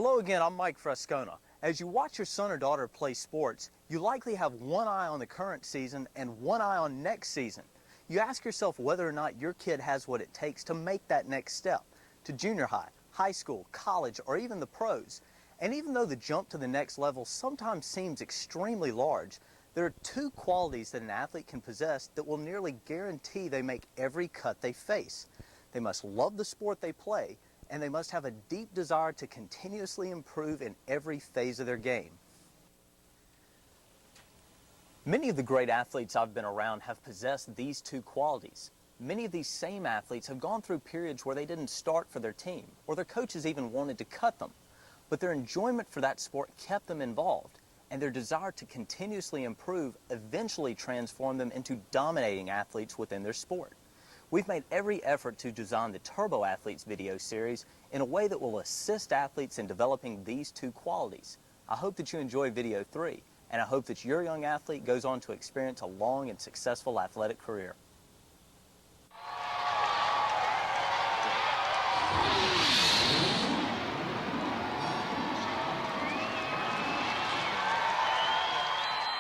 Hello again, I'm Mike Frescona. As you watch your son or daughter play sports, you likely have one eye on the current season and one eye on next season. You ask yourself whether or not your kid has what it takes to make that next step, to junior high, high school, college, or even the pros. And even though the jump to the next level sometimes seems extremely large, there are two qualities that an athlete can possess that will nearly guarantee they make every cut they face. They must love the sport they play, and they must have a deep desire to continuously improve in every phase of their game. Many of the great athletes I've been around have possessed these two qualities. Many of these same athletes have gone through periods where they didn't start for their team, or their coaches even wanted to cut them. But their enjoyment for that sport kept them involved, and their desire to continuously improve eventually transformed them into dominating athletes within their sport. We've made every effort to design the Turbo Athletes video series in a way that will assist athletes in developing these two qualities. I hope that you enjoy video 3, and I hope that your young athlete goes on to experience a long and successful athletic career.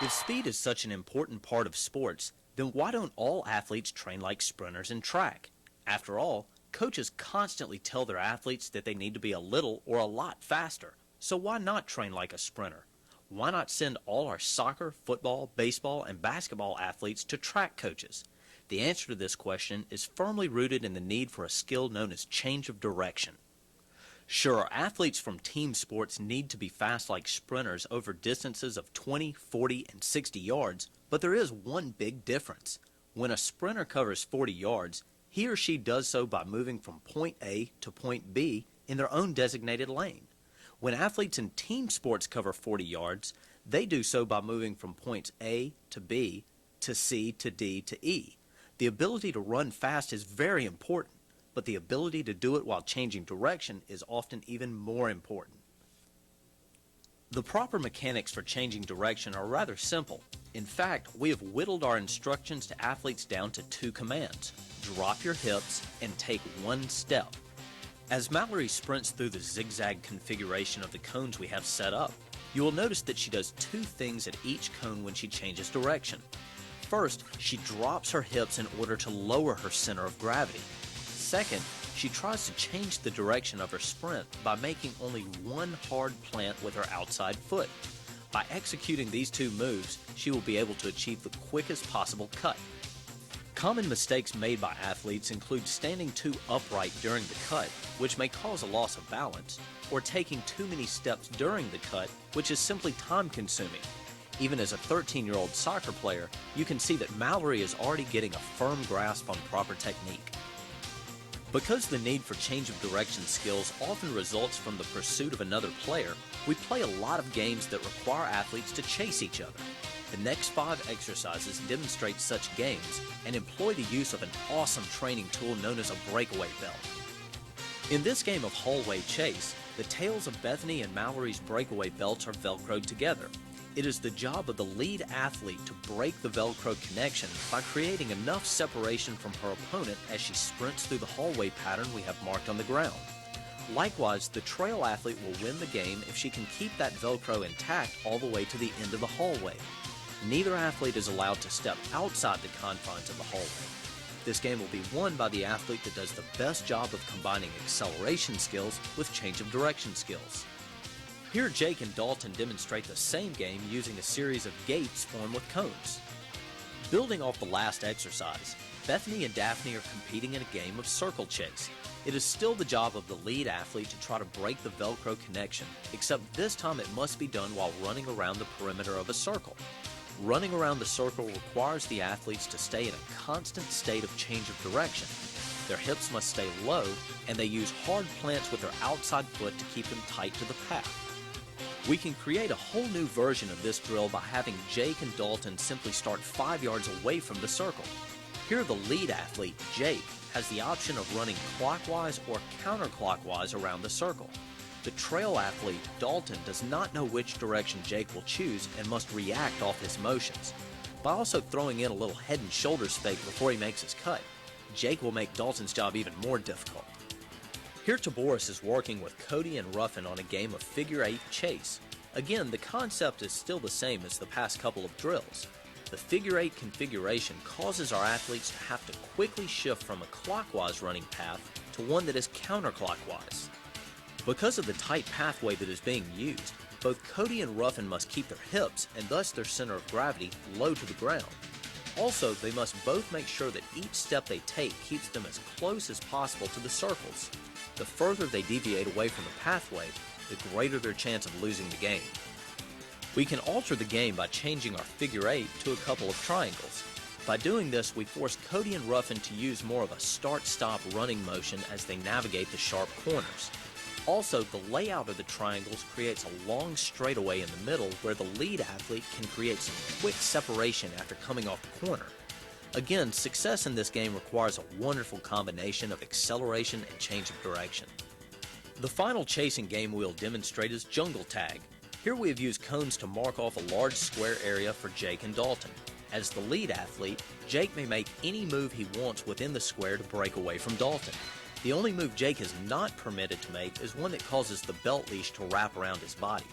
If speed is such an important part of sports, then why don't all athletes train like sprinters in track? After all, coaches constantly tell their athletes that they need to be a little or a lot faster. So why not train like a sprinter? Why not send all our soccer, football, baseball, and basketball athletes to track coaches? The answer to this question is firmly rooted in the need for a skill known as change of direction. Sure, athletes from team sports need to be fast like sprinters over distances of 20, 40, and 60 yards, but there is one big difference. When a sprinter covers 40 yards, he or she does so by moving from point A to point B in their own designated lane. When athletes in team sports cover 40 yards, they do so by moving from points A to B to C to D to E. The ability to run fast is very important, but the ability to do it while changing direction is often even more important. The proper mechanics for changing direction are rather simple. In fact, we have whittled our instructions to athletes down to two commands: drop your hips and take one step. As Mallory sprints through the zigzag configuration of the cones we have set up, you will notice that she does two things at each cone when she changes direction. First, she drops her hips in order to lower her center of gravity. Second, she tries to change the direction of her sprint by making only one hard plant with her outside foot. By executing these two moves, she will be able to achieve the quickest possible cut. Common mistakes made by athletes include standing too upright during the cut, which may cause a loss of balance, or taking too many steps during the cut, which is simply time-consuming. Even as a 13-year-old soccer player, you can see that Mallory is already getting a firm grasp on proper technique. Because the need for change of direction skills often results from the pursuit of another player, we play a lot of games that require athletes to chase each other. The next 5 exercises demonstrate such games and employ the use of an awesome training tool known as a breakaway belt. In this game of hallway chase, the tails of Bethany and Mallory's breakaway belts are velcroed together. It is the job of the lead athlete to break the Velcro connection by creating enough separation from her opponent as she sprints through the hallway pattern we have marked on the ground. Likewise, the trail athlete will win the game if she can keep that Velcro intact all the way to the end of the hallway. Neither athlete is allowed to step outside the confines of the hallway. This game will be won by the athlete that does the best job of combining acceleration skills with change of direction skills. Here, Jake and Dalton demonstrate the same game using a series of gates formed with cones. Building off the last exercise, Bethany and Daphne are competing in a game of circle chase. It is still the job of the lead athlete to try to break the Velcro connection, except this time it must be done while running around the perimeter of a circle. Running around the circle requires the athletes to stay in a constant state of change of direction. Their hips must stay low, and they use hard plants with their outside foot to keep them tight to the path. We can create a whole new version of this drill by having Jake and Dalton simply start 5 yards away from the circle. Here the lead athlete, Jake, has the option of running clockwise or counterclockwise around the circle. The trail athlete, Dalton, does not know which direction Jake will choose and must react off his motions. By also throwing in a little head and shoulders fake before he makes his cut, Jake will make Dalton's job even more difficult. Here Taboris is working with Cody and Ruffin on a game of figure 8 chase. Again, the concept is still the same as the past couple of drills. The figure 8 configuration causes our athletes to have to quickly shift from a clockwise running path to one that is counterclockwise. Because of the tight pathway that is being used, both Cody and Ruffin must keep their hips, and thus their center of gravity, low to the ground. Also, they must both make sure that each step they take keeps them as close as possible to the circles. The further they deviate away from the pathway, the greater their chance of losing the game. We can alter the game by changing our figure 8 to a couple of triangles. By doing this, we force Cody and Ruffin to use more of a start-stop running motion as they navigate the sharp corners. Also, the layout of the triangles creates a long straightaway in the middle where the lead athlete can create some quick separation after coming off the corner. Again, success in this game requires a wonderful combination of acceleration and change of direction. The final chasing game we'll demonstrate is Jungle Tag. Here we have used cones to mark off a large square area for Jake and Dalton. As the lead athlete, Jake may make any move he wants within the square to break away from Dalton. The only move Jake is not permitted to make is one that causes the belt leash to wrap around his body.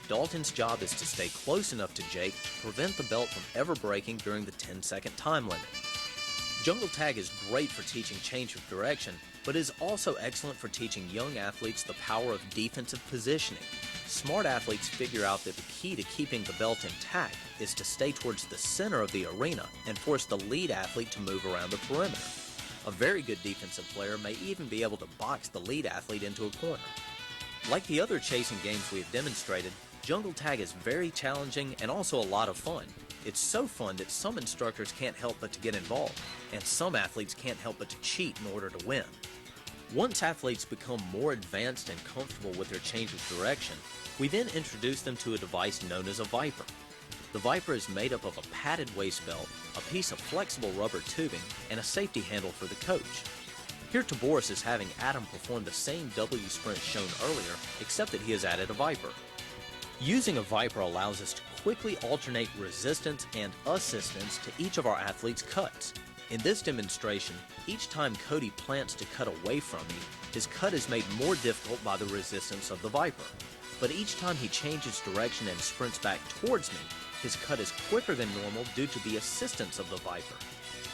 Dalton's job is to stay close enough to Jake to prevent the belt from ever breaking during the 10-second time limit. Jungle Tag is great for teaching change of direction, but is also excellent for teaching young athletes the power of defensive positioning. Smart athletes figure out that the key to keeping the belt intact is to stay towards the center of the arena and force the lead athlete to move around the perimeter. A very good defensive player may even be able to box the lead athlete into a corner. Like the other chasing games we have demonstrated, Jungle Tag is very challenging and also a lot of fun. It's so fun that some instructors can't help but to get involved, and some athletes can't help but to cheat in order to win. Once athletes become more advanced and comfortable with their change of direction, we then introduce them to a device known as a Viper. The Viper is made up of a padded waist belt, a piece of flexible rubber tubing, and a safety handle for the coach. Here Taboris is having Adam perform the same W sprint shown earlier, except that he has added a Viper. Using a Viper allows us to quickly alternate resistance and assistance to each of our athletes' cuts. In this demonstration, each time Cody plants to cut away from me, his cut is made more difficult by the resistance of the Viper. But each time he changes direction and sprints back towards me, his cut is quicker than normal due to the assistance of the Viper.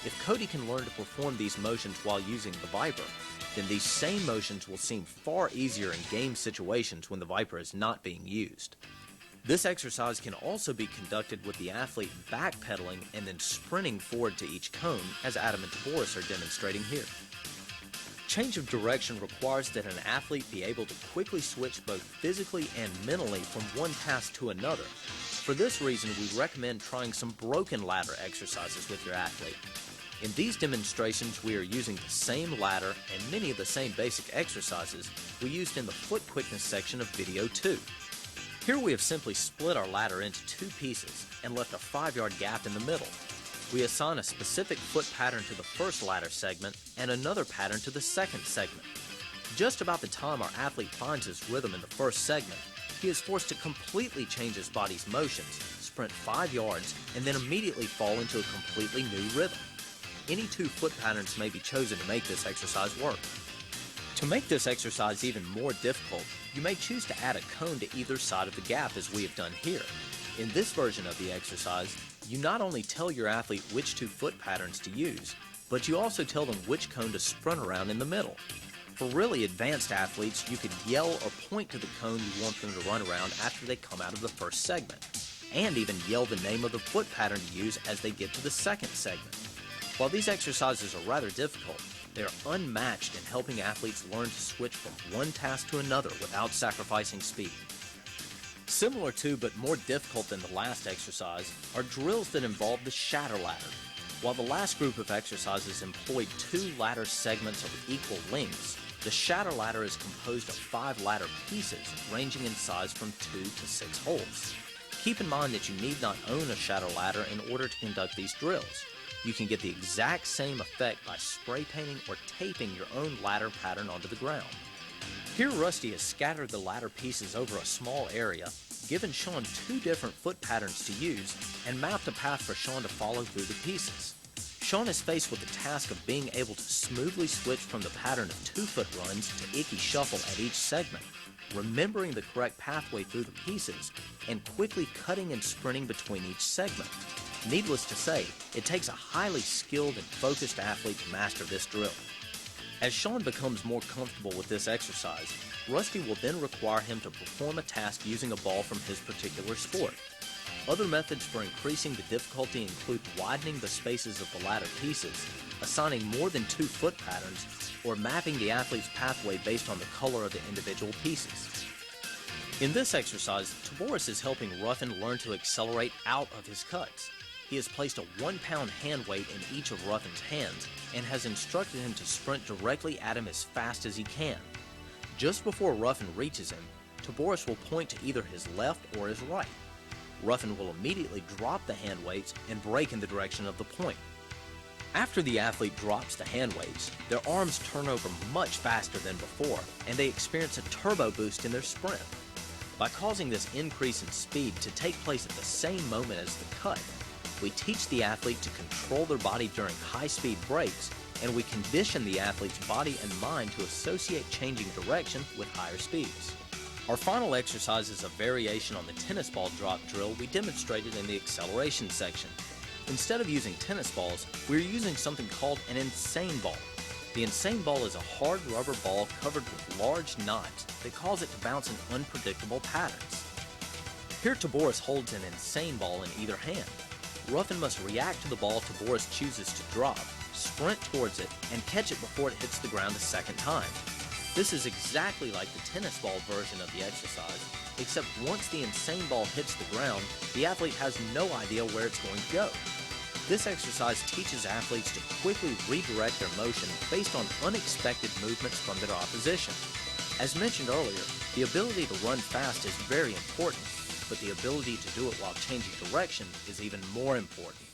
If Cody can learn to perform these motions while using the Viper, then these same motions will seem far easier in game situations when the Viper is not being used. This exercise can also be conducted with the athlete backpedaling and then sprinting forward to each cone, as Adam and Taboris are demonstrating here. Change of direction requires that an athlete be able to quickly switch both physically and mentally from one task to another. For this reason, we recommend trying some broken ladder exercises with your athlete. In these demonstrations, we are using the same ladder and many of the same basic exercises we used in the foot quickness section of video 2. Here we have simply split our ladder into two pieces and left a 5-yard gap in the middle. We assign a specific foot pattern to the first ladder segment and another pattern to the second segment. Just about the time our athlete finds his rhythm in the first segment, he is forced to completely change his body's motions, sprint 5 yards, and then immediately fall into a completely new rhythm. Any two foot patterns may be chosen to make this exercise work. To make this exercise even more difficult, you may choose to add a cone to either side of the gap as we have done here. In this version of the exercise, you not only tell your athlete which two foot patterns to use, but you also tell them which cone to sprint around in the middle. For really advanced athletes, you could yell or point to the cone you want them to run around after they come out of the first segment, and even yell the name of the foot pattern to use as they get to the second segment. While these exercises are rather difficult, they are unmatched in helping athletes learn to switch from one task to another without sacrificing speed. Similar to, but more difficult than the last exercise, are drills that involve the shatter ladder. While the last group of exercises employed 2 ladder segments of equal lengths, the shatter ladder is composed of 5 ladder pieces ranging in size from 2 to 6 holes. Keep in mind that you need not own a shatter ladder in order to conduct these drills. You can get the exact same effect by spray painting or taping your own ladder pattern onto the ground. Here Rusty has scattered the ladder pieces over a small area, given Sean 2 different foot patterns to use, and mapped a path for Sean to follow through the pieces. Sean is faced with the task of being able to smoothly switch from the pattern of 2-foot runs to icky shuffle at each segment, remembering the correct pathway through the pieces, and quickly cutting and sprinting between each segment. Needless to say, it takes a highly skilled and focused athlete to master this drill. As Sean becomes more comfortable with this exercise, Rusty will then require him to perform a task using a ball from his particular sport. Other methods for increasing the difficulty include widening the spaces of the ladder pieces, assigning more than 2-foot patterns, or mapping the athlete's pathway based on the color of the individual pieces. In this exercise, Taboris is helping Ruffin learn to accelerate out of his cuts. He has placed a 1-pound hand weight in each of Ruffin's hands and has instructed him to sprint directly at him as fast as he can. Just before Ruffin reaches him, Taboris will point to either his left or his right. Ruffin will immediately drop the hand weights and break in the direction of the point. After the athlete drops the hand weights, their arms turn over much faster than before, and they experience a turbo boost in their sprint. By causing this increase in speed to take place at the same moment as the cut, we teach the athlete to control their body during high-speed breaks, and we condition the athlete's body and mind to associate changing direction with higher speeds. Our final exercise is a variation on the tennis ball drop drill we demonstrated in the acceleration section. Instead of using tennis balls, we're using something called an insane ball. The insane ball is a hard rubber ball covered with large knots that cause it to bounce in unpredictable patterns. Here Taboris holds an insane ball in either hand. Ruffin must react to the ball Taboris chooses to drop, sprint towards it, and catch it before it hits the ground a second time. This is exactly like the tennis ball version of the exercise, except once the insane ball hits the ground, the athlete has no idea where it's going to go. This exercise teaches athletes to quickly redirect their motion based on unexpected movements from their opposition. As mentioned earlier, the ability to run fast is very important, but the ability to do it while changing direction is even more important.